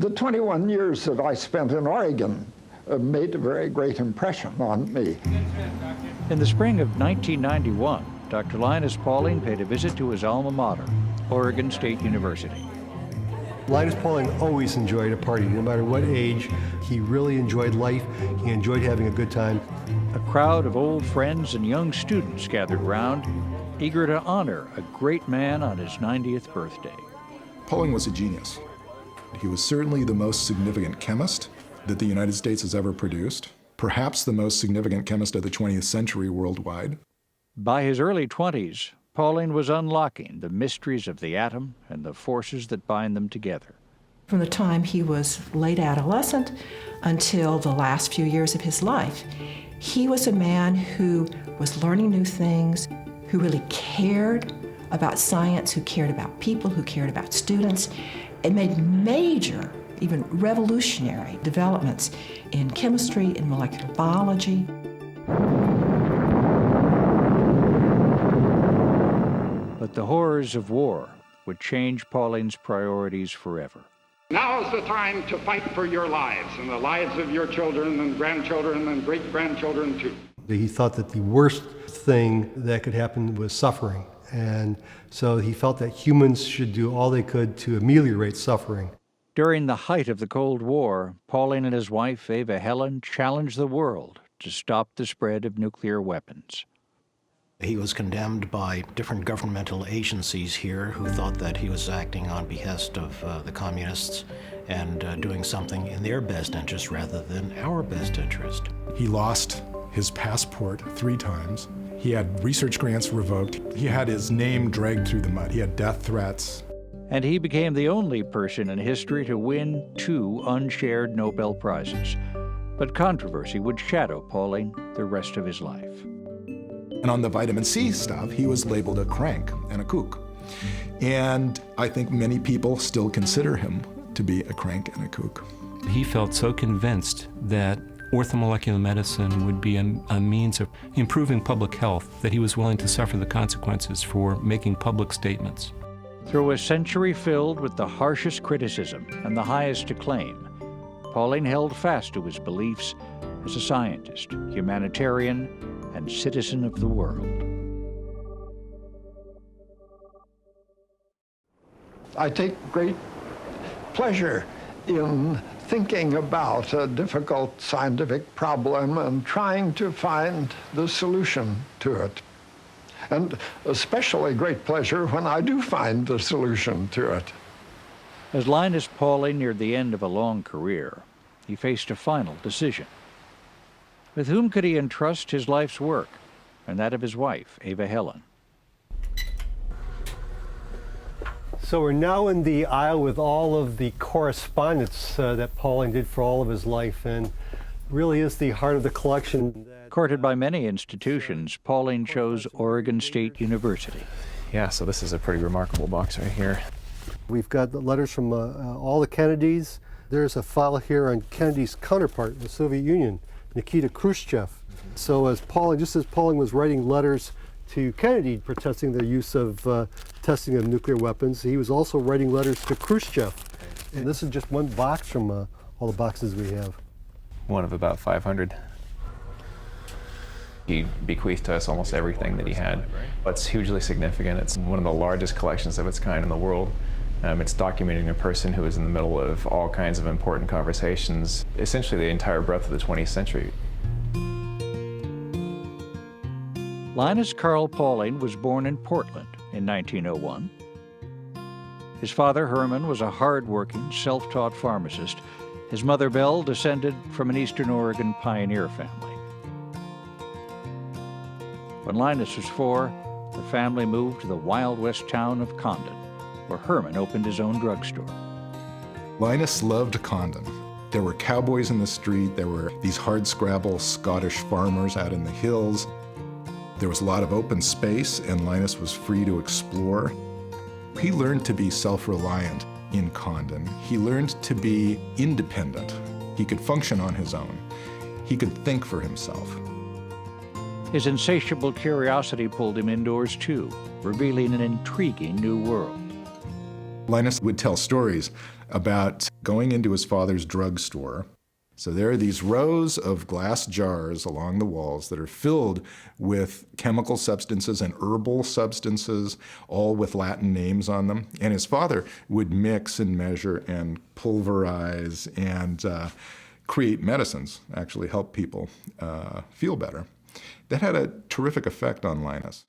The 21 years that I spent in Oregon made a very great impression on me. In the spring of 1991, Dr. Linus Pauling paid a visit to his alma mater, Oregon State University. Linus Pauling always enjoyed a party, no matter what age. He really enjoyed life. He enjoyed having a good time. A crowd of old friends and young students gathered round, eager to honor a great man on his 90th birthday. Pauling was a genius. He was certainly the most significant chemist that the United States has ever produced, perhaps the most significant chemist of the 20th century worldwide. By his early 20s, Pauling was unlocking the mysteries of the atom and the forces that bind them together. From the time he was late adolescent until the last few years of his life, he was a man who was learning new things, who really cared about science, who cared about people, who cared about students, and made major, even revolutionary developments in chemistry, in molecular biology. But the horrors of war would change Pauling's priorities forever. Now is the time to fight for your lives and the lives of your children and grandchildren and great-grandchildren too. He thought that the worst thing that could happen was suffering. And so he felt that humans should do all they could to ameliorate suffering. During the height of the Cold War, Pauling and his wife, Ava Helen, challenged the world to stop the spread of nuclear weapons. He was condemned by different governmental agencies here who thought that he was acting on behest of the communists and doing something in their best interest rather than our best interest. He lost his passport 3 times. He had research grants revoked. He had his name dragged through the mud. He had death threats. And he became the only person in history to win 2 unshared Nobel Prizes. But controversy would shadow Pauling the rest of his life. And on the vitamin C stuff, he was labeled a crank and a kook. And I think many people still consider him to be a crank and a kook. He felt so convinced that orthomolecular medicine would be a means of improving public health that he was willing to suffer the consequences for making public statements. Through a century filled with the harshest criticism and the highest acclaim, Pauling held fast to his beliefs as a scientist, humanitarian, and citizen of the world. I take great pleasure in thinking about a difficult scientific problem and trying to find the solution to it. And especially great pleasure when I do find the solution to it. As Linus Pauling neared the end of a long career, he faced a final decision. With whom could he entrust his life's work and that of his wife, Ava Helen? So we're now in the aisle with all of the correspondence that Pauling did for all of his life, and really is the heart of the collection. Courted by many institutions, Pauling chose Oregon State University. Yeah, so this is a pretty remarkable box right here. We've got the letters from all the Kennedys. There's a file here on Kennedy's counterpart in the Soviet Union, Nikita Khrushchev. So as Pauling was writing letters to Kennedy protesting the use of testing of nuclear weapons, he was also writing letters to Khrushchev. And this is just one box from all the boxes we have. One of about 500. He bequeathed to us almost everything that he had. It's hugely significant. It's one of the largest collections of its kind in the world. It's documenting a person who was in the middle of all kinds of important conversations, essentially the entire breadth of the 20th century. Linus Carl Pauling was born in Portland in 1901. His father, Herman, was a hard-working, self-taught pharmacist. His mother, Belle, descended from an Eastern Oregon pioneer family. When Linus was 4, the family moved to the Wild West town of Condon, where Herman opened his own drugstore. Linus loved Condon. There were cowboys in the street. There were these hardscrabble Scottish farmers out in the hills. There was a lot of open space, and Linus was free to explore. He learned to be self-reliant in Condon. He learned to be independent. He could function on his own. He could think for himself. His insatiable curiosity pulled him indoors too, revealing an intriguing new world. Linus would tell stories about going into his father's drugstore. So there are these rows of glass jars along the walls that are filled with chemical substances and herbal substances, all with Latin names on them. And his father would mix and measure and pulverize and create medicines, actually help people feel better. That had a terrific effect on Linus.